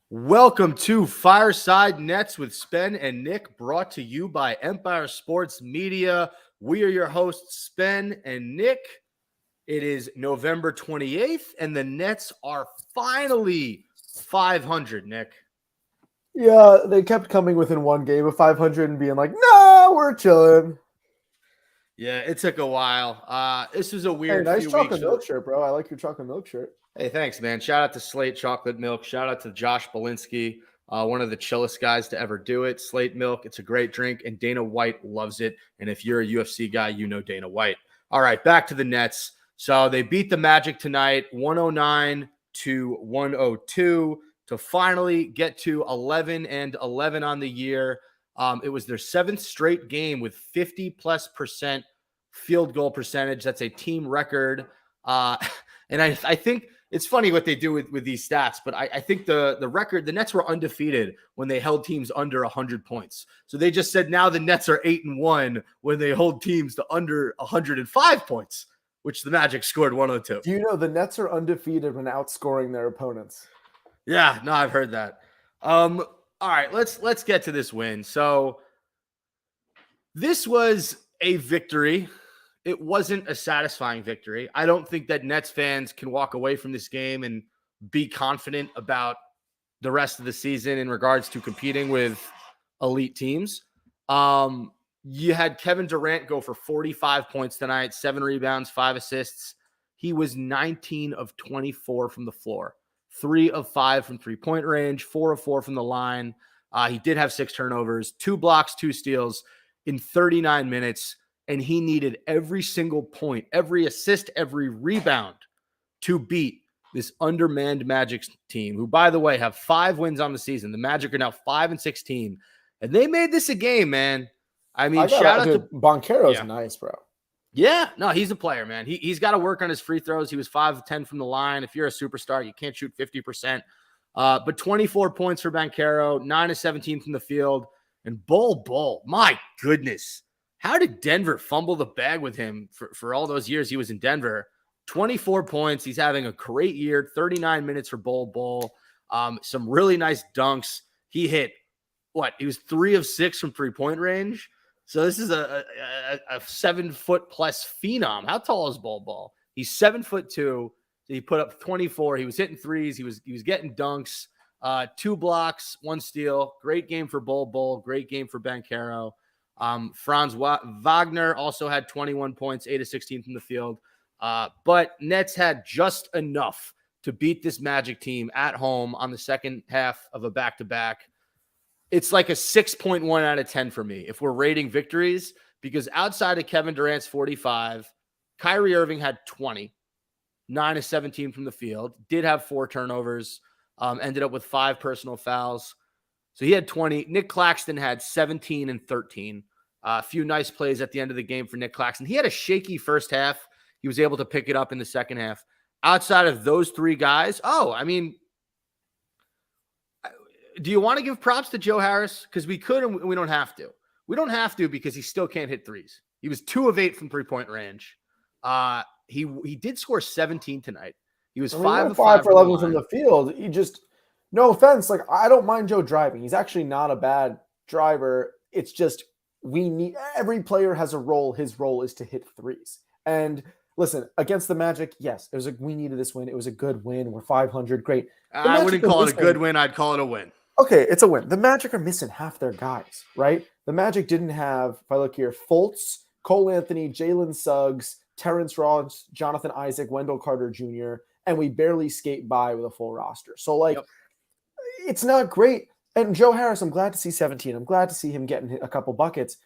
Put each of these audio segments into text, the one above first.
Welcome to Fireside Nets with Spen and Nick, brought to you by Empire Sports Media. We are your hosts, Spen and Nick. It is November 28th, and the Nets are finally 500, Nick. Yeah, they kept coming within one game of 500 and being like, no, we're chilling. Yeah, it took a while. This was a weird nice few chocolate weeks. milk shirt, bro. I like your chocolate milk shirt. Hey, thanks, man. Shout out to Slate Chocolate Milk. Shout out to Josh Belinsky, one of the chillest guys to ever do it. Slate Milk, it's a great drink, and Dana White loves it. And if you're a UFC guy, you know Dana White. All right, back to the Nets. So they beat the Magic tonight, 109-102, to finally get to 11-11 on the year. It was their seventh straight game with 50+% field goal percentage. That's a team record. And I think it's funny what they do with these stats, but I think the record, the Nets were undefeated when they held teams under 100 points. So they just said now the Nets are 8-1 when they hold teams to under 105 points, which the Magic scored 102. Do you know the Nets are undefeated when outscoring their opponents? Yeah, no, I've heard that. All right, let's get to this win. So this was a victory. It wasn't a satisfying victory. I don't think that Nets fans can walk away from this game and be confident about the rest of the season in regards to competing with elite teams. You had Kevin Durant go for 45 points tonight, 7 rebounds, 5 assists. He was 19 of 24 from the floor, 3 of 5 from three-point range, 4 of 4 from the line. He did have 6 turnovers, 2 blocks, 2 steals in 39 minutes. And he needed every single point, every assist, every rebound to beat this undermanned Magic team, who, by the way, have 5 wins on the season. The Magic are now 5-16, and they made this a game, man. I mean, shout out to Banchero's nice, bro. Yeah, no, he's a player, man. He's got to work on his free throws. He was 5 of 10 from the line. If you're a superstar, you can't shoot 50%. But 24 points for Banchero, 9 of 17 from the field, and Bol, my goodness. How did Denver fumble the bag with him for all those years he was in Denver? 24 points. He's having a great year. 39 minutes for Bol. Some really nice dunks. He hit, he was 3 of 6 from three-point range. So this is a 7-foot plus phenom. How tall is Bol? He's 7'2". He put up 24. He was hitting threes. He was getting dunks. 2 blocks, 1 steal. Great game for Bol. Great game for Banchero. Franz Wagner also had 21 points, 8 of 16 from the field. But Nets had just enough to beat this Magic team at home on the second half of a back-to-back. It's like a 6.1 out of 10 for me if we're rating victories, because outside of Kevin Durant's 45, Kyrie Irving had 20, 9 of 17 from the field, did have 4 turnovers, ended up with 5 personal fouls. So he had 20. Nick Claxton had 17 and 13. A few nice plays at the end of the game for Nick Claxton. He had a shaky first half. He was able to pick it up in the second half. Outside of those 3 guys, do you want to give props to Joe Harris? Because we could and we don't have to. We don't have to because he still can't hit threes. He was 2 of 8 from three-point range. He did score 17 tonight. He was 5 of 5 for 11 from the field. He just... No offense, I don't mind Joe driving. He's actually not a bad driver. It's just every player has a role. His role is to hit threes. And listen, against the Magic, yes, we needed this win. It was a good win. We're 500. Great. I wouldn't call it a good win. I'd call it a win. Okay, it's a win. The Magic are missing half their guys, right? The Magic didn't have, if I look here, Fultz, Cole Anthony, Jalen Suggs, Terrence Ross, Jonathan Isaac, Wendell Carter Jr., and we barely skate by with a full roster. So, It's not great. And Joe Harris, I'm glad to see 17. I'm glad to see him getting a couple buckets.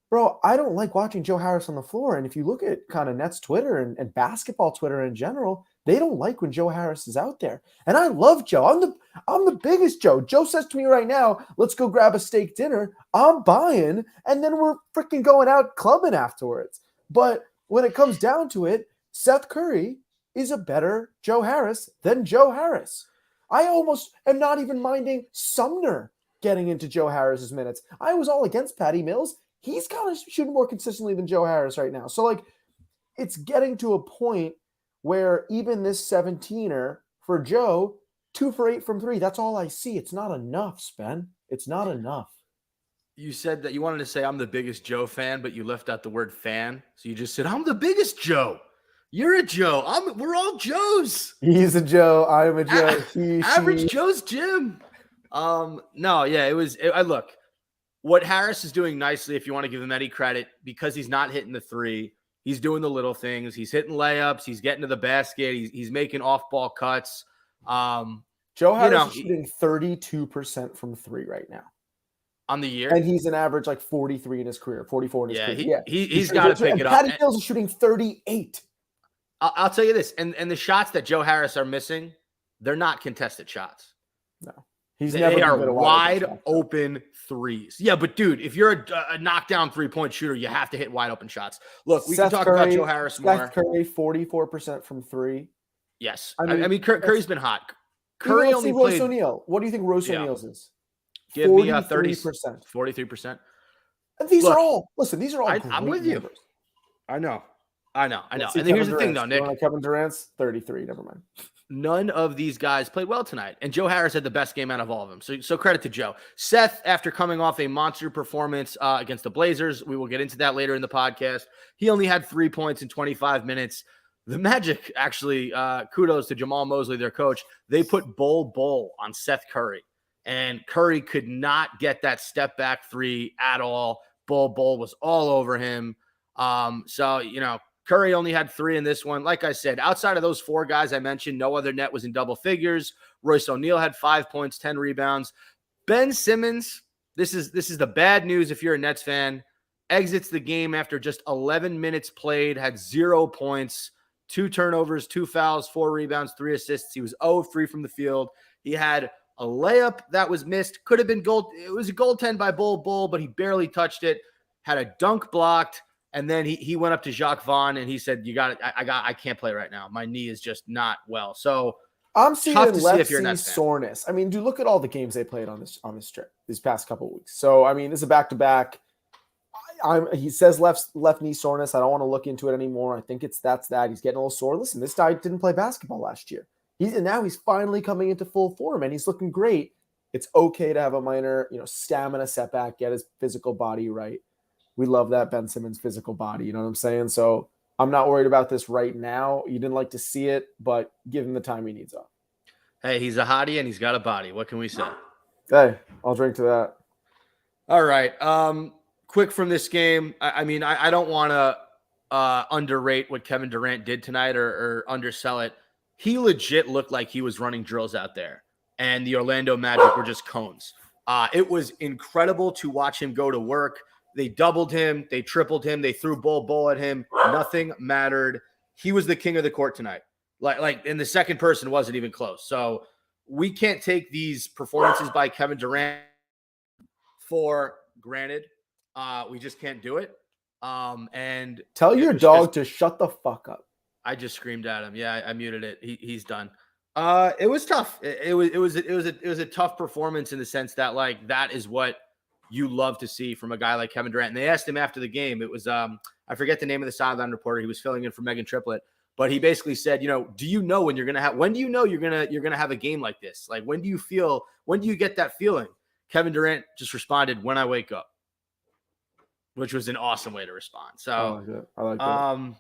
Bro, I don't like watching Joe Harris on the floor. And if you look at kind of Nets Twitter and basketball Twitter in general, they don't like when Joe Harris is out there. And I love Joe. I'm the biggest Joe. Joe says to me right now, let's go grab a steak dinner. I'm buying. And then we're freaking going out clubbing afterwards. But when it comes down to it, Seth Curry is a better Joe Harris than Joe Harris. I almost am not even minding Sumner getting into Joe Harris's minutes. I was all against Patty Mills. He's kind of shooting more consistently than Joe Harris right now. So, it's getting to a point where even this 17er for Joe 2 for 8 from 3. That's all I see. It's not enough, Spen. It's not enough. You said that you wanted to say I'm the biggest Joe fan, but you left out the word fan. So you just said, I'm the biggest Joe. You're a Joe. We're all Joes. He's a Joe. I'm a Joe. Average Joe's Jim. No, yeah, I look, what Harris is doing nicely, if you want to give him any credit, because he's not hitting the three, he's doing the little things. He's hitting layups. He's getting to the basket. He's making off-ball cuts. Joe Harris is shooting 32% from 3 right now. On the year? And he's an average like 43 in his career, 44 in his career. He's got to pick it up. Patty Mills is shooting 38. I'll tell you this, and the shots that Joe Harris are missing, they're not contested shots. No. They are wide open threes. Yeah, but dude, if you're a knockdown 3-point shooter, you have to hit wide open shots. Look, we can talk about Joe Harris more. Seth Curry, 44% from 3. Yes. I mean Curry's been hot. Curry only played. Royce O'Neal. What do you think Royce O'Neal's is? Give me a 30%. 43%. These are all I'm with you. Numbers. I know. And then here's the thing, though, Nick. Kevin Durant's 33. Never mind. None of these guys played well tonight, and Joe Harris had the best game out of all of them. So credit to Joe. Seth, after coming off a monster performance against the Blazers, we will get into that later in the podcast. He only had 3 points in 25 minutes. The Magic, actually, kudos to Jamal Mosley, their coach. They put Bol on Seth Curry, and Curry could not get that step back 3 at all. Bol was all over him. Curry only had 3 in this one. Like I said, outside of those 4 guys I mentioned, no other net was in double figures. Royce O'Neal had 5 points, 10 rebounds. Ben Simmons, this is the bad news if you're a Nets fan, exits the game after just 11 minutes played, had 0 points, 2 turnovers, 2 fouls, 4 rebounds, 3 assists. He was 0 of 3 from the field. He had a layup that was missed. Could have been goal. It was a goaltend by Bol, but he barely touched it. Had a dunk blocked. And then he went up to Jacques Vaughn and he said, "You got it. I can't play right now. My knee is just not well." So I'm seeing left knee soreness. I mean, dude, look at all the games they played on this trip these past couple of weeks. So I mean, this is a back-to-back. He says left knee soreness. I don't want to look into it anymore. I think that's that. He's getting a little sore. Listen, this guy didn't play basketball last year. Now he's finally coming into full form and he's looking great. It's okay to have a minor, stamina setback, get his physical body right. We love that Ben Simmons physical body. You know what I'm saying? So I'm not worried about this right now. You didn't like to see it, but give him the time he needs off. Hey, he's a hottie and he's got a body. What can we say? Hey, I'll drink to that. All right. Quick from this game. I don't want to underrate what Kevin Durant did tonight or undersell it. He legit looked like he was running drills out there, and the Orlando Magic were just cones. It was incredible to watch him go to work. They doubled him. They tripled him. They threw Bol at him. Nothing mattered. He was the king of the court tonight. And the second person wasn't even close. So we can't take these performances by Kevin Durant for granted. We just can't do it. And tell your dog to shut the fuck up. I just screamed at him. Yeah, I muted it. He's done. It was tough. It was a tough performance in the sense that that is what you love to see from a guy like Kevin Durant. And they asked him after the game. It was I forget the name of the sideline reporter. He was filling in for Megan Triplett, but he basically said, do you know when you're gonna have? When do you know you're gonna have a game like this? Like when do you get that feeling? Kevin Durant just responded, "When I wake up," which was an awesome way to respond. So I like that.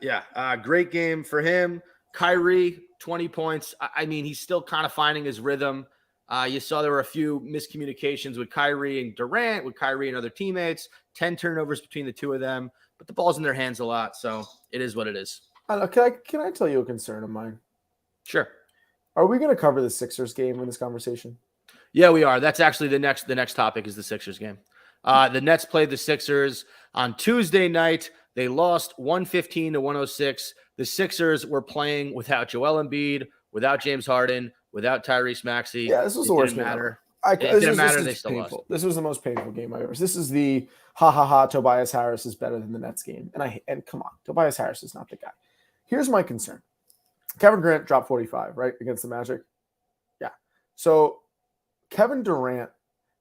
Yeah. Great game for him. Kyrie, 20 points. I mean, he's still kind of finding his rhythm. You saw there were a few miscommunications with Kyrie and Durant, with Kyrie and other teammates, 10 turnovers between the two of them, but the ball's in their hands a lot, so it is what it is. Can I tell you a concern of mine? Sure. Are we going to cover the Sixers game in this conversation? Yeah, we are. That's actually the next topic is the Sixers game. The Nets played the Sixers on Tuesday night. They lost 115-106. The Sixers were playing without Joel Embiid, without James Harden, without Tyrese Maxey. Yeah, this was the worst game ever. It didn't matter. They still lost. This was the most painful game I've ever. This is the Tobias Harris is better than the Nets game. And come on, Tobias Harris is not the guy. Here's my concern. Kevin Durant dropped 45, right, against the Magic. Yeah. So Kevin Durant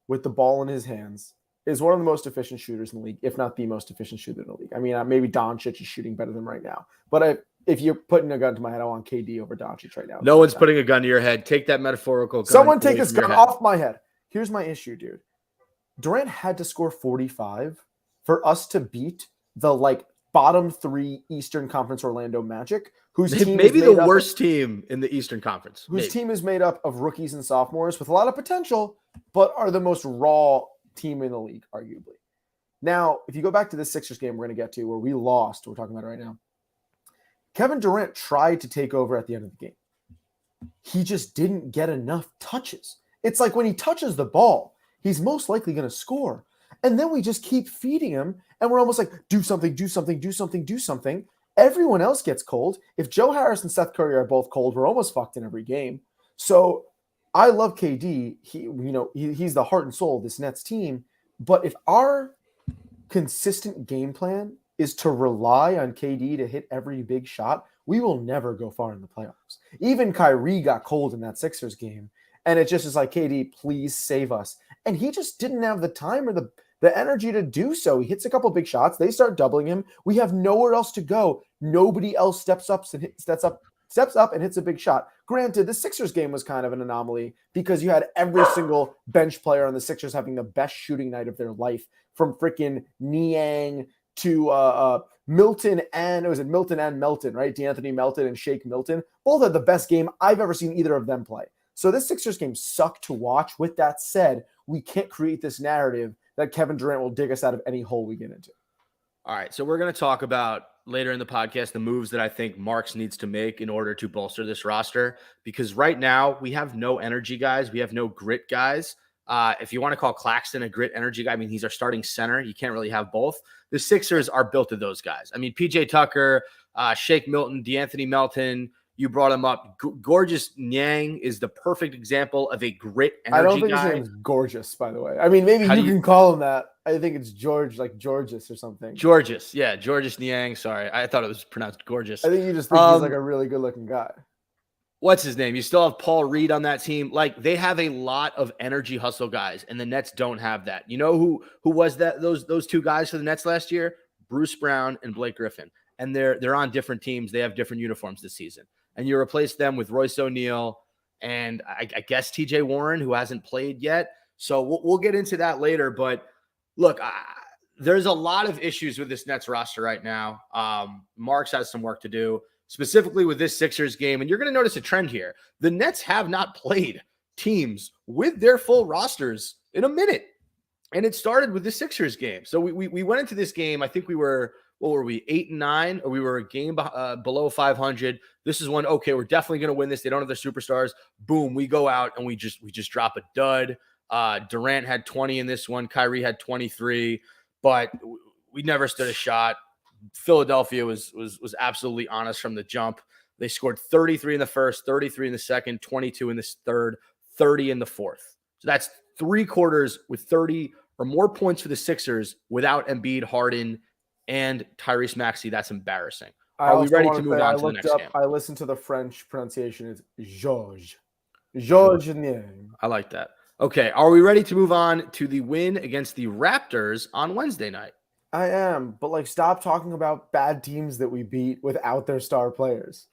with the ball in his hands is one of the most efficient shooters in the league, if not the most efficient shooter in the league. I mean, maybe Doncic is shooting better than right now. But if you're putting a gun to my head, I want KD over Doncic right now. No one's putting a gun to your head. Take that metaphorical gun. Someone take this gun head. off my head. Here's my issue, dude. Durant had to score 45 for us to beat the bottom 3 Eastern Conference Orlando Magic, whose team maybe the worst team in the Eastern Conference. Whose team is made up of rookies and sophomores with a lot of potential, but are the most raw team in the league, arguably. Now, if you go back to this Sixers game we're going to get to where we lost, we're talking about it right now, Kevin Durant tried to take over at the end of the game. He just didn't get enough touches. It's like when he touches the ball, he's most likely going to score. And then we just keep feeding him, and we're almost like, do something, do something, do something, do something. Everyone else gets cold. If Joe Harris and Seth Curry are both cold, we're almost fucked in every game. So I love KD. He's the heart and soul of this Nets team. But if our consistent game plan is to rely on KD to hit every big shot, we will never go far in the playoffs. Even Kyrie got cold in that Sixers game, and it just is like, KD, please save us. And he just didn't have the time or the energy to do so. He hits a couple big shots. They start doubling him. We have nowhere else to go. Nobody else steps up and hits a big shot. Granted, the Sixers game was kind of an anomaly because you had every single bench player on the Sixers having the best shooting night of their life, from freaking Niang to Milton and Melton, right? D'Anthony Melton and Shake Milton both had the best game I've ever seen either of them play. So this Sixers game sucked to watch. With that said, we can't create this narrative that Kevin Durant will dig us out of any hole we get into. All right, so we're going to talk about later in the podcast the moves that I think Marks needs to make in order to bolster this roster, because right now we have no energy guys. We have no grit guys. If you want to call Claxton a grit energy guy, I mean, he's our starting center. You can't really have both. The Sixers are built of those guys. I mean, PJ Tucker, Shake Milton, D'Anthony Melton, you brought him up. Gorgeous Niang is the perfect example of a grit energy guy. I don't think his name is Gorgeous, by the way. I mean, maybe you can call him that. I think it's George, like Georges or something. Georges, yeah, Georges Niang. Sorry, I thought it was pronounced Gorgeous. I think you just think he's like a really good-looking guy. What's his name? You still have Paul Reed on that team. Like, they have a lot of energy hustle guys, and the Nets don't have that. You know who was that? Those two guys for the Nets last year? Bruce Brown and Blake Griffin. And they're on different teams. They have different uniforms this season. And you replace them with Royce O'Neal and I guess TJ Warren, who hasn't played yet. So we'll get into that later. But look, there's a lot of issues with this Nets roster right now. Marks has some work to do, specifically with this Sixers game. And you're going to notice a trend here. The Nets have not played teams with their full rosters in a minute. And it started with the Sixers game. So we went into this game. I think we were, what were we, 8-9, or we were a game below 500. This is one, okay, we're definitely going to win this. They don't have their superstars. Boom, we go out and we just drop a dud. Durant had 20 in this one. Kyrie had 23, but we never stood a shot. Philadelphia was absolutely honest from the jump. They scored 33 in the first, 33 in the second, 22 in the third, 30 in the fourth. So that's 3 quarters with 30 or more points for the Sixers without Embiid, Harden, and Tyrese Maxey. That's embarrassing. Are we ready to move on to the next game? I listened to the French pronunciation. It's Georges Niang. I like that. Okay, are we ready to move on to the win against the Raptors on Wednesday night? I am, but stop talking about bad teams that we beat without their star players.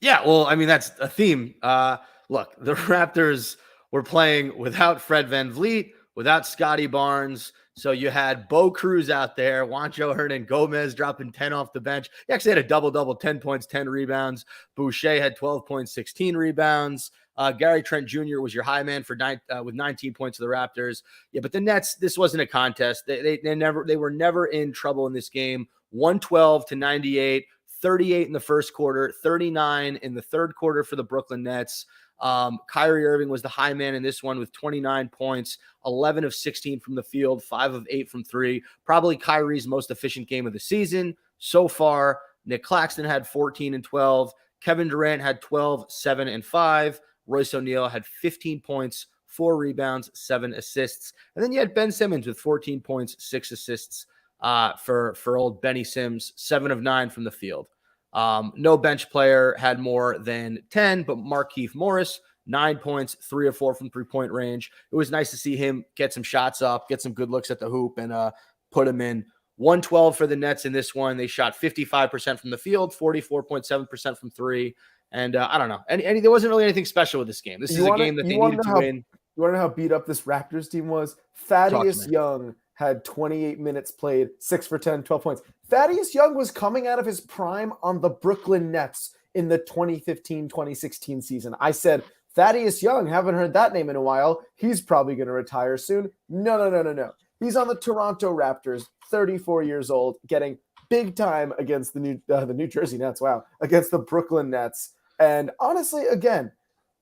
Yeah, well, I mean, that's a theme. Look, the Raptors were playing without Fred VanVleet, without Scotty Barnes. So you had Bo Cruz out there, Juancho Hernan-Gomez dropping 10 off the bench. He actually had a double-double, 10 points, 10 rebounds. Boucher had 12 points, 16 rebounds. Gary Trent Jr. was your high man for with 19 points for the Raptors. Yeah, but the Nets, this wasn't a contest. They were never in trouble in this game. 112-98, 38 in the first quarter, 39 in the third quarter for the Brooklyn Nets. Kyrie Irving was the high man in this one with 29 points, 11 of 16 from the field, 5 of 8 from 3. Probably Kyrie's most efficient game of the season so far. Nick Claxton had 14 and 12. Kevin Durant had 12, 7 and 5. Royce O'Neal had 15 points, 4 rebounds, 7 assists. And then you had Ben Simmons with 14 points, 6 assists for old Benny Sims, 7 of 9 from the field. No bench player had more than 10, but Markieff Morris, 9 points, 3 of 4 from 3-point range. It was nice to see him get some shots up, get some good looks at the hoop, and put him in. 112 for the Nets in this one. They shot 55% from the field, 44.7% from three. And I don't know. There wasn't really anything special with this game. This is a game that they needed to win. You want to know how beat up this Raptors team was? Thaddeus Young had 28 minutes played, 6 for 10, 12 points. Thaddeus Young was coming out of his prime on the Brooklyn Nets in the 2015-2016 season. I said, Thaddeus Young, haven't heard that name in a while. He's probably going to retire soon. No. He's on the Toronto Raptors, 34 years old, getting big time against the New Jersey Nets. Wow. Against the Brooklyn Nets. And honestly, again,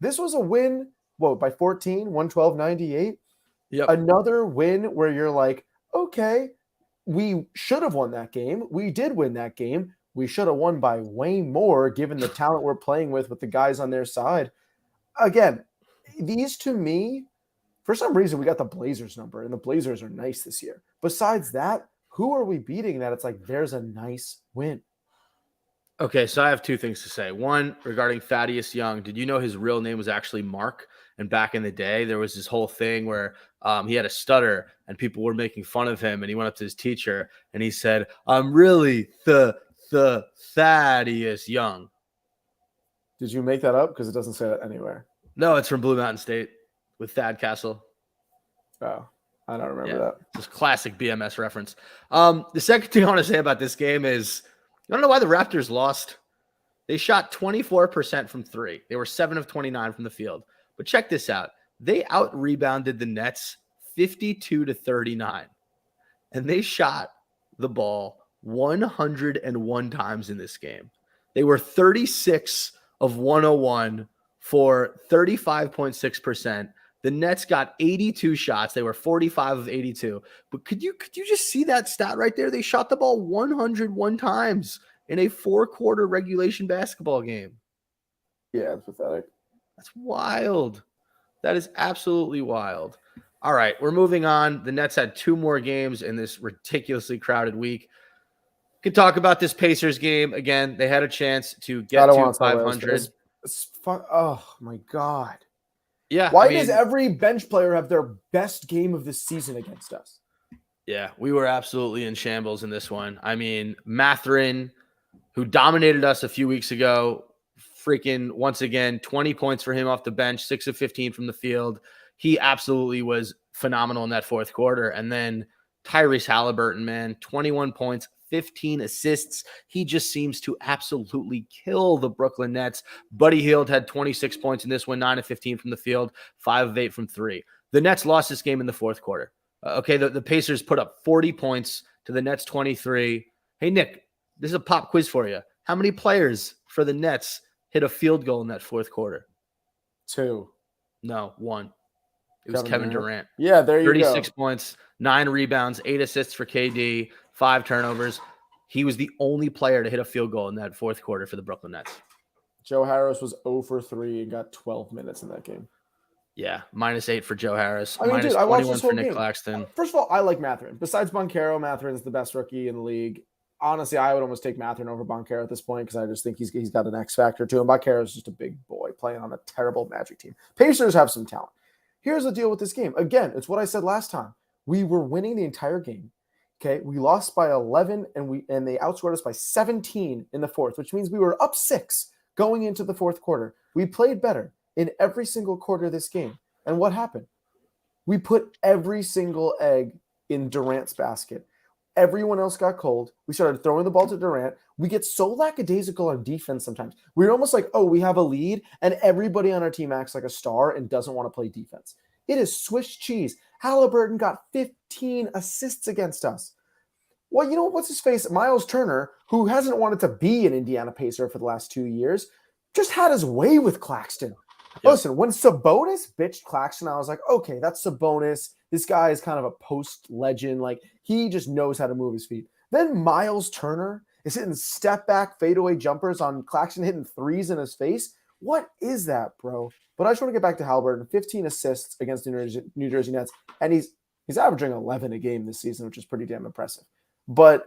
this was a win, by 14, 112-98. Yep. Another win where you're like, okay, we should have won that game. We did win that game. We should have won by way more given the talent we're playing with the guys on their side. Again, these to me, for some reason, we got the Blazers number, and the Blazers are nice this year. Besides that, who are we beating that it's like there's a nice win? Okay, so I have two things to say. One, regarding Thaddeus Young, did you know his real name was actually Mark? And back in the day, there was this whole thing where he had a stutter and people were making fun of him. And he went up to his teacher and he said, I'm really the Thaddeus Young. Did you make that up? Because it doesn't say that anywhere. No, it's from Blue Mountain State with Thad Castle. Oh, I don't remember that. It's a classic BMS reference. The second thing I want to say about this game is, I don't know why the Raptors lost. They shot 24% from three. They were 7 of 29 from the field. But check this out. They out-rebounded the Nets 52-39. And they shot the ball 101 times in this game. They were 36 of 101 for 35.6%. The Nets got 82 shots. They were 45 of 82. But could you just see that stat right there? They shot the ball 101 times in a 4-quarter regulation basketball game. Yeah, it's pathetic. That's wild. That is absolutely wild. All right, we're moving on. The Nets had 2 more games in this ridiculously crowded week. Could talk about this Pacers game. Again, they had a chance to get to 500. Oh, my God. Yeah. Why does every bench player have their best game of the season against us? Yeah, we were absolutely in shambles in this one. I mean, Mathurin, who dominated us a few weeks ago, freaking once again, 20 points for him off the bench, 6 of 15 from the field. He absolutely was phenomenal in that fourth quarter. And then Tyrese Halliburton, man, 21 points, 15 assists. He just seems to absolutely kill the Brooklyn Nets. Buddy Hield had 26 points in this one, 9 of 15 from the field, 5 of 8 from three. The Nets lost this game in the fourth quarter. The Pacers put up 40 points to the Nets 23. Hey, Nick, this is a pop quiz for you. How many players for the Nets hit a field goal in that fourth quarter? 2. No, 1. It was Kevin Durant. Yeah, there you 36 go. 36 points, 9 rebounds, 8 assists for KD, 5 turnovers. He was the only player to hit a field goal in that fourth quarter for the Brooklyn Nets. Joe Harris was 0 for 3 and got 12 minutes in that game. Yeah, -8 for Joe Harris. I mean, minus dude, I watched 21 this whole for Nick game. Claxton. First of all, I like Mathurin. Besides Banchero, Mathurin's the best rookie in the league. Honestly, I would almost take Mathurin over Banchero at this point because I just think he's got an X factor to him. Banchero is just a big boy playing on a terrible Magic team. Pacers have some talent. Here's the deal with this game. Again, it's what I said last time. We were winning the entire game. Okay, we lost by 11, and they outscored us by 17 in the fourth, which means we were up 6 going into the fourth quarter. We played better in every single quarter of this game. And what happened? We put every single egg in Durant's basket. Everyone else got cold. We started throwing the ball to Durant. We get so lackadaisical on defense sometimes. We're almost like, oh, we have a lead, and everybody on our team acts like a star and doesn't want to play defense. It is Swiss cheese. Halliburton got 15 assists against us. Well, you know, what's his face? Miles Turner, who hasn't wanted to be an Indiana Pacer for the last 2 years, just had his way with Claxton. Yep. Listen, when Sabonis bitched Claxton, I was like, okay, that's Sabonis. This guy is kind of a post-legend. Like, he just knows how to move his feet. Then Miles Turner is hitting step-back fadeaway jumpers on Claxton, hitting threes in his face. What is that, bro? But I just want to get back to Halliburton. 15 assists against the New Jersey Nets. And he's averaging 11 a game this season, which is pretty damn impressive. But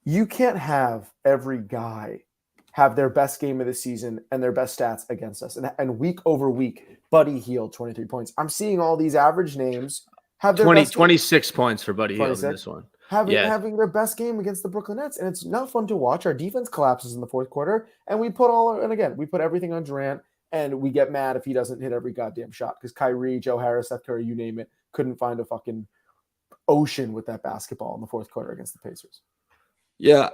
you can't have every guy have their best game of the season and their best stats against us. And week over week, Buddy Hield, 23 points. I'm seeing all these average names have their 26 points for Buddy Hield in this one. having their best game against the Brooklyn Nets, and it's not fun to watch. Our defense collapses in the fourth quarter, and we put everything on Durant, and we get mad if he doesn't hit every goddamn shot because Kyrie, Joe Harris, Seth Curry, you name it, couldn't find a fucking ocean with that basketball in the fourth quarter against the Pacers. Yeah,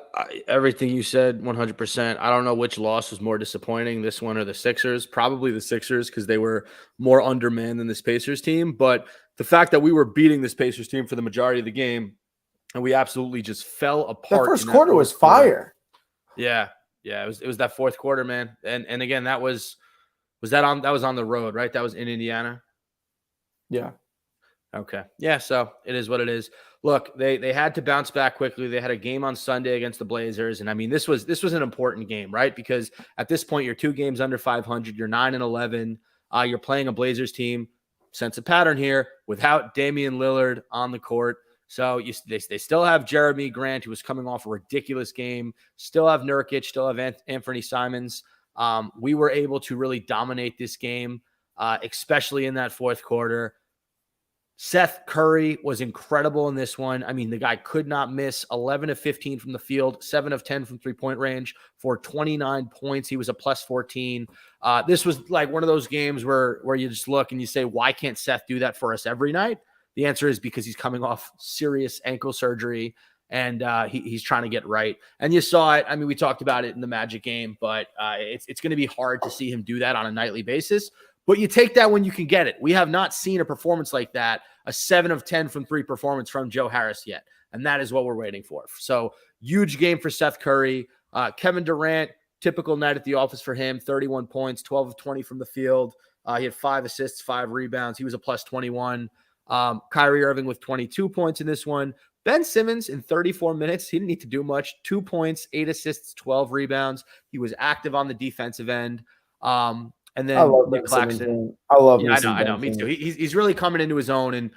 everything you said, 100%. I don't know which loss was more disappointing, this one or the Sixers. Probably the Sixers because they were more undermanned than this Pacers team. But the fact that we were beating this Pacers team for the majority of the game and we absolutely just fell apart. The first quarter was fire. Yeah, it was that fourth quarter, man. And again, that was on the road, right? That was in Indiana. Yeah. Okay. Yeah, so it is what it is. Look, they had to bounce back quickly. They had a game on Sunday against the Blazers, and I mean this was an important game, right? Because at this point you're 2 games under 500, you're 9-11. You're playing a Blazers team. Sense of pattern here without Damian Lillard on the court. So they still have Jeremy Grant, who was coming off a ridiculous game. Still have Nurkic. Still have Anthony Simons. We were able to really dominate this game, especially in that fourth quarter. Seth Curry was incredible in this one. I mean, the guy could not miss. 11 of 15 from the field, 7 of 10 from three-point range for 29 points. He was a plus 14. This was like one of those games where you just look and you say, why can't Seth do that for us every night? The answer is because he's coming off serious ankle surgery and he's trying to get right. And you saw it. I mean, we talked about it in the Magic game, but it's going to be hard to see him do that on a nightly basis. But you take that when you can get it. We have not seen a performance like that, a 7 of 10 from 3 performance from Joe Harris yet. And that is what we're waiting for. So huge game for Seth Curry. Kevin Durant, typical night at the office for him, 31 points, 12 of 20 from the field. He had 5 assists, 5 rebounds. He was a plus 21. Kyrie Irving with 22 points in this one. Ben Simmons in 34 minutes, he didn't need to do much. 2 points, 8 assists, 12 rebounds. He was active on the defensive end. And then I love Nick Claxton. I love. Yeah, I know. Me too. He's really coming into his own, and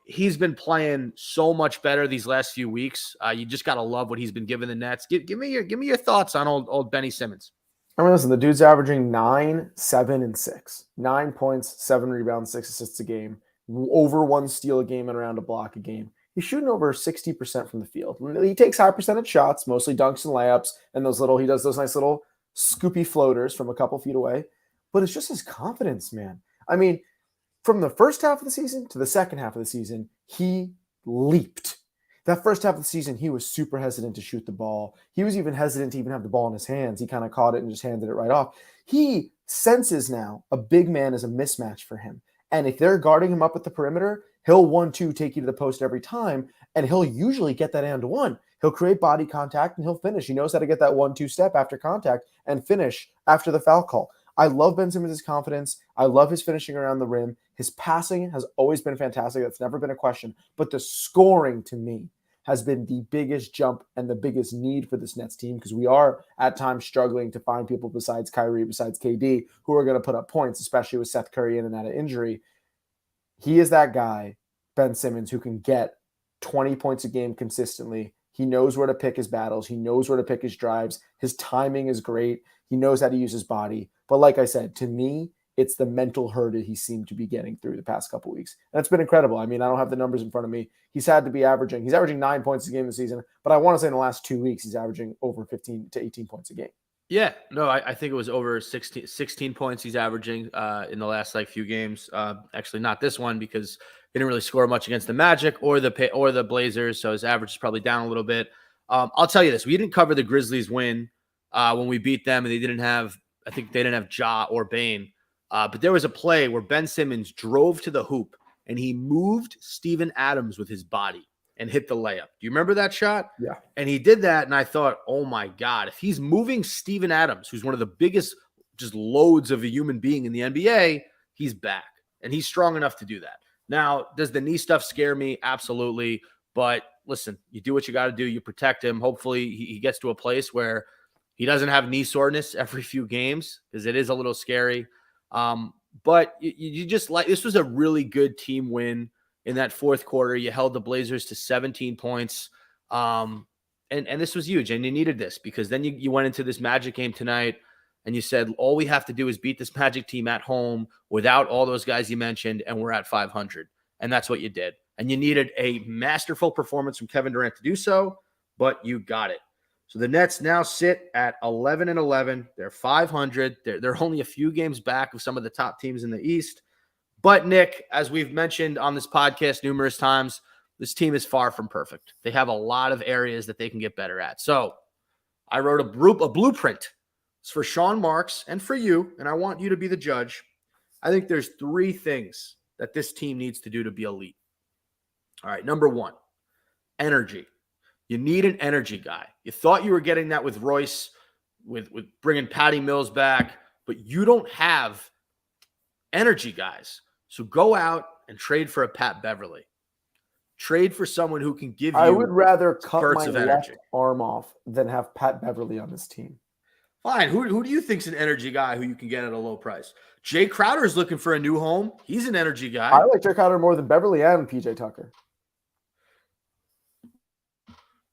he's been playing so much better these last few weeks. You just gotta love what he's been giving the Nets. Give me your thoughts on old Benny Simmons. I mean, listen, the dude's averaging 9, 7, and 6. 9 points, 7 rebounds, 6 assists a game, over 1 steal a game and around a block a game. He's shooting over 60% from the field. He takes high percentage shots, mostly dunks and layups, and he does those nice little scoopy floaters from a couple feet away. But it's just his confidence, man. I mean, from the first half of the season to the second half of the season, he leaped. That first half of the season, he was super hesitant to shoot the ball. He was even hesitant to even have the ball in his hands. He kind of caught it and just handed it right off. He senses now a big man is a mismatch for him. And if they're guarding him up at the perimeter, he'll 1-2 take you to the post every time, and he'll usually get that and one. He'll create body contact, and he'll finish. He knows how to get that 1-2 step after contact and finish after the foul call. I love Ben Simmons' confidence. I love his finishing around the rim. His passing has always been fantastic. That's never been a question. But the scoring, to me, has been the biggest jump and the biggest need for this Nets team because we are at times struggling to find people besides Kyrie, besides KD, who are going to put up points, especially with Seth Curry in and out of injury. He is that guy, Ben Simmons, who can get 20 points a game consistently. He knows where to pick his battles. He knows where to pick his drives. His timing is great. He knows how to use his body. But like I said, to me, it's the mental hurt that he seemed to be getting through the past couple of weeks. And it's been incredible. I mean, I don't have the numbers in front of me. He's averaging 9 points a game this season, but I want to say in the last 2 weeks, he's averaging over 15 to 18 points a game. Yeah, no, I think it was over 16 points he's averaging in the last few games. Actually, not this one because he didn't really score much against the Magic or the Blazers, so his average is probably down a little bit. I'll tell you this: we didn't cover the Grizzlies win when we beat them, and they didn't have Ja or Bane. But there was a play where Ben Simmons drove to the hoop and he moved Steven Adams with his body and hit the layup. Do you remember that shot? Yeah. And he did that, and I thought, oh my God, if he's moving Steven Adams, who's one of the biggest just loads of a human being in the NBA, he's back. And he's strong enough to do that. Now, does the knee stuff scare me? Absolutely. But listen, you do what you got to do. You protect him. Hopefully he gets to a place where he doesn't have knee soreness every few games because it is a little scary. But you just this was a really good team win in that fourth quarter. You held the Blazers to 17 points. And this was huge. And you needed this because then you went into this Magic game tonight and you said, all we have to do is beat this Magic team at home without all those guys you mentioned. And we're at 500. And that's what you did. and you needed a masterful performance from Kevin Durant to do so, but you got it. So the Nets now sit at 11-11. They're 500. They're only a few games back of some of the top teams in the East. But Nick, as we've mentioned on this podcast numerous times, this team is far from perfect. They have a lot of areas that they can get better at. So I wrote a blueprint. It's for Sean Marks and for you, and I want you to be the judge. I think there's 3 things that this team needs to do to be elite. All right, number 1, energy. You need an energy guy. You thought you were getting that with Royce, with bringing Patty Mills back, but you don't have energy guys. So go out and trade for a Pat Beverly. Trade for someone who can give you I would rather cut spurts my of left energy. arm off than have Pat Beverly on this team. Fine. Who do you think's an energy guy who you can get at a low price? Jay Crowder is looking for a new home. He's an energy guy. I like Jay Crowder more than Beverly and PJ Tucker.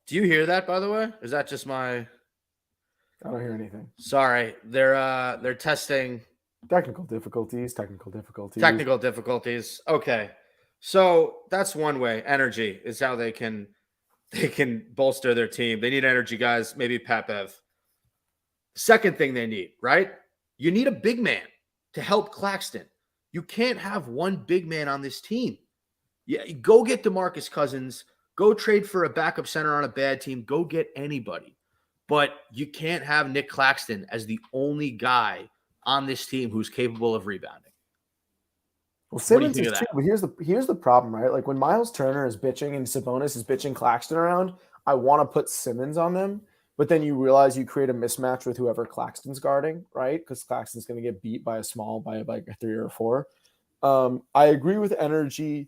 Do you hear that, by the way? Is that just my... I don't hear anything. Sorry. They're testing... Technical difficulties. Okay. So that's one way. Energy is how they can bolster their team. They need energy guys, maybe Pat Bev. Second thing they need, right? You need a big man to help Claxton. You can't have one big man on this team. Yeah, go get DeMarcus Cousins. Go trade for a backup center on a bad team. Go get anybody. But you can't have Nick Claxton as the only guy on this team who's capable of rebounding. Well, Simmons is too, but here's the problem, right? Like when Miles Turner is bitching and Sabonis is bitching Claxton around, I want to put Simmons on them, but then you realize you create a mismatch with whoever Claxton's guarding, right? Because Claxton's going to get beat by like a 3 or 4. I agree with energy.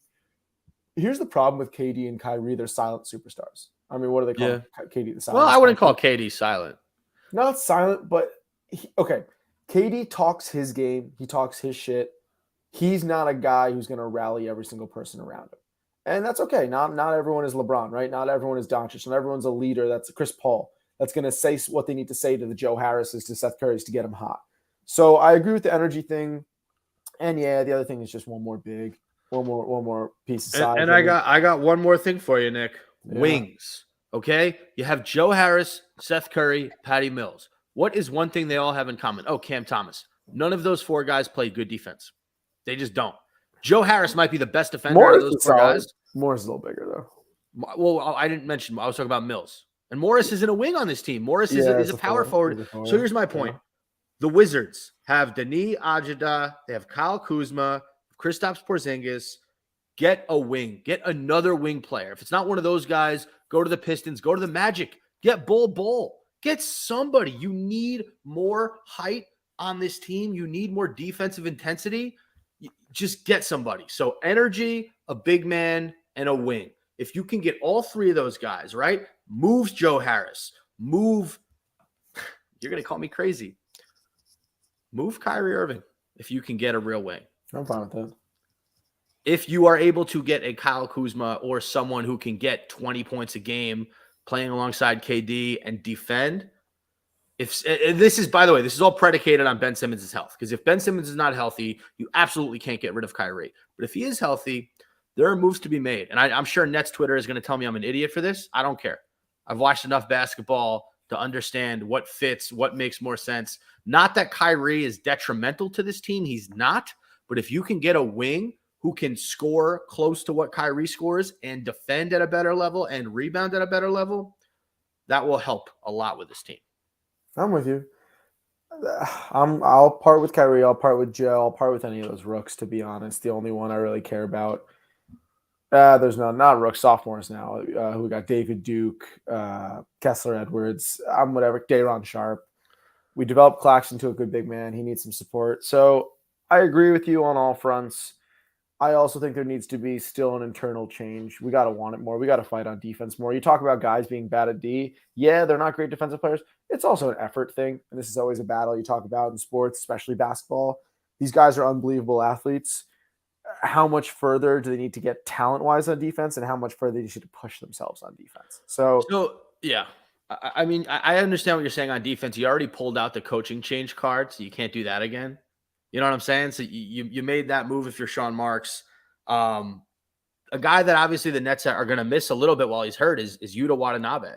Here's the problem with KD and Kyrie. They're silent superstars. I mean, what do they call KD? The silent. Well, I wouldn't call KD silent. Not silent, but okay. KD talks his game. He talks his shit. He's not a guy who's going to rally every single person around him. And that's okay. Not everyone is LeBron, right? Not everyone is Doncic. Not everyone's a leader. That's Chris Paul. That's going to say what they need to say to the Joe Harrises, to Seth Currys to get him hot. So I agree with the energy thing. And yeah, the other thing is just one more piece of size. And I got one more thing for you, Nick. Yeah. Wings. Okay? You have Joe Harris, Seth Curry, Patty Mills. What is one thing they all have in common? Oh, Cam Thomas. None of those 4 guys play good defense. They just don't. Joe Harris might be the best defender out of those 4 guys. Morris is a little bigger, though. Well, I didn't mention. I was talking about Mills. And Morris isn't a wing on this team. Morris is a power forward. So here's my point. Yeah. The Wizards have Denis Ajada. They have Kyle Kuzma, Kristaps Porzingis. Get a wing. Get another wing player. If it's not one of those guys, go to the Pistons. Go to the Magic. Get Bull. Get somebody. You need more height on this team. You need more defensive intensity. Just get somebody. So energy, a big man, and a wing. If you can get all 3 of those guys, right? Move Joe Harris. Move. You're going to call me crazy. Move Kyrie Irving if you can get a real wing. I'm fine with that. If you are able to get a Kyle Kuzma or someone who can get 20 points a game playing alongside KD and defend, this is all predicated on Ben Simmons' health. Because if Ben Simmons is not healthy, you absolutely can't get rid of Kyrie. But if he is healthy, there are moves to be made. And I'm sure Nets Twitter is going to tell me I'm an idiot for this. I don't care. I've watched enough basketball to understand what fits, what makes more sense. Not that Kyrie is detrimental to this team. He's not. But if you can get a wing who can score close to what Kyrie scores and defend at a better level and rebound at a better level, that will help a lot with this team. I'm with you. I'll part with Kyrie. I'll part with Joe. I'll part with any of those rooks, to be honest. The only one I really care about. There's not rooks, sophomores now. Who got David Duke, Kessler Edwards, whatever, Day'Ron Sharp. We developed Claxton to a good big man. He needs some support. So I agree with you on all fronts. I also think there needs to be still an internal change. We got to want it more. We got to fight on defense more. You talk about guys being bad at D. Yeah, they're not great defensive players. It's also an effort thing. And this is always a battle you talk about in sports, especially basketball. These guys are unbelievable athletes. How much further do they need to get talent-wise on defense, and how much further they should push themselves on defense? So yeah. I mean, I understand what you're saying on defense. You already pulled out the coaching change card, so you can't do that again. You know what I'm saying? So you made that move if you're Sean Marks. a guy that obviously the Nets are going to miss a little bit while he's hurt is Yuta Watanabe.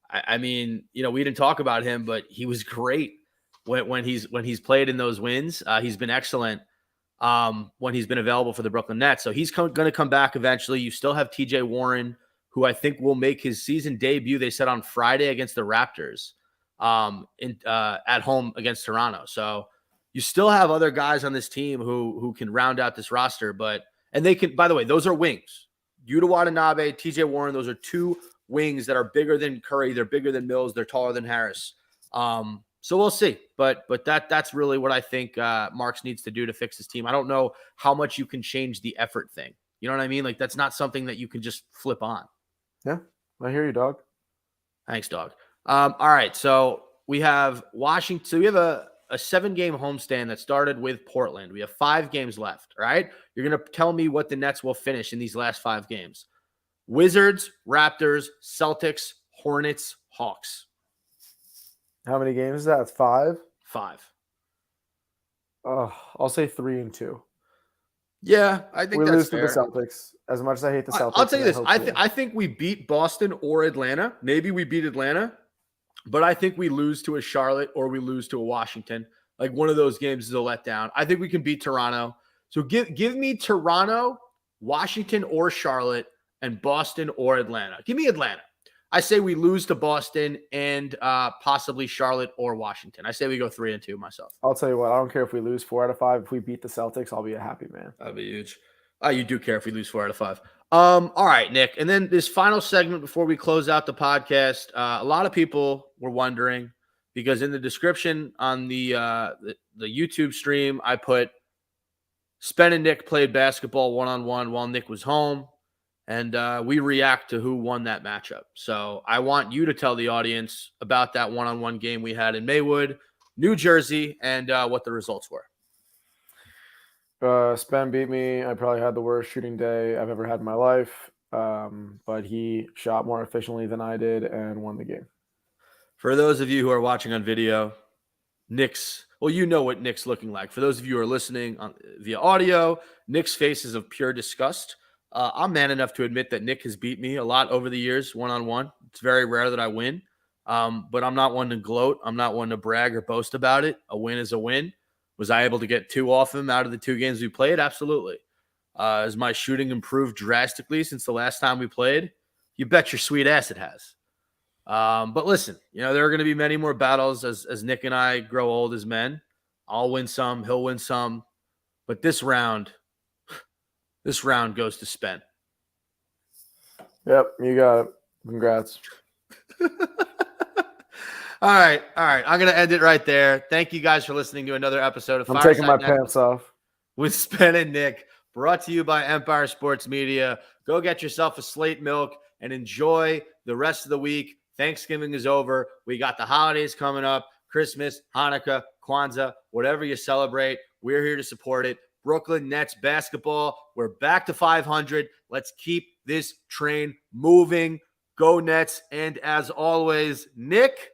I mean, we didn't talk about him, but he was great when he's played in those wins. He's been excellent when he's been available for the Brooklyn Nets. So he's going to come back eventually. You still have TJ Warren, who I think will make his season debut, they said, on Friday against the Raptors at home against Toronto. So you still have other guys on this team who can round out this roster. And they can, by the way, those are wings. Yuta Watanabe, TJ Warren, those are two wings that are bigger than Curry. They're bigger than Mills. They're taller than Harris. So we'll see. But that's really what I think Marks needs to do to fix his team. I don't know how much you can change the effort thing. You know what I mean? Like, that's not something that you can just flip on. Yeah, I hear you, dog. Thanks, dog. All right, so we have Washington. So we have a 7-game homestand that started with Portland. We have 5 games left, right? You're going to tell me what the Nets will finish in these last 5 games. Wizards, Raptors, Celtics, Hornets, Hawks. How many games is that? It's 5? 5. I'll say 3-2. Yeah, I think we that's lose fair. to the Celtics. As much as I hate the Celtics, I'll tell you this: I think we beat Boston or Atlanta. Maybe we beat Atlanta, but I think we lose to a Charlotte or we lose to a Washington. Like, one of those games is a letdown. I think we can beat Toronto. So give me Toronto, Washington or Charlotte, and Boston or Atlanta. Give me Atlanta. I say we lose to Boston and possibly Charlotte or Washington. I say we go 3-2 myself. I'll tell you what, I don't care if we lose 4 out of 5. If we beat the Celtics, I'll be a happy man. That'd be huge. You do care if we lose 4 out of 5. All right, Nick. And then this final segment before we close out the podcast, a lot of people were wondering, because in the description on the YouTube stream, I put Spen and Nick played basketball one-on-one while Nick was home. And we react to who won that matchup. So I want you to tell the audience about that one-on-one game we had in Maywood, New Jersey, and what the results were. Spen beat me. I probably had the worst shooting day I've ever had in my life. But he shot more efficiently than I did and won the game. For those of you who are watching on video, you know what Nick's looking like. For those of you who are listening via audio, Nick's face is of pure disgust. I'm man enough to admit that Nick has beat me a lot over the years, one-on-one. It's very rare that I win, but I'm not one to gloat. I'm not one to brag or boast about it. A win is a win. Was I able to get 2 off him out of the 2 games we played? Absolutely. Has my shooting improved drastically since the last time we played? You bet your sweet ass it has. But listen, there are going to be many more battles as Nick and I grow old as men. I'll win some, he'll win some. But this round goes to Spen. Yep, you got it. Congrats. All right. I'm going to end it right there. Thank you guys for listening to another episode of I'm taking my pants off with Spen and Nick, brought to you by Empire Sports Media. Go get yourself a Slate milk and enjoy the rest of the week. Thanksgiving is over. We got the holidays coming up, Christmas, Hanukkah, Kwanzaa, whatever you celebrate. We're here to support it. Brooklyn Nets basketball. We're back to 500. Let's keep this train moving. Go Nets. And as always, Nick.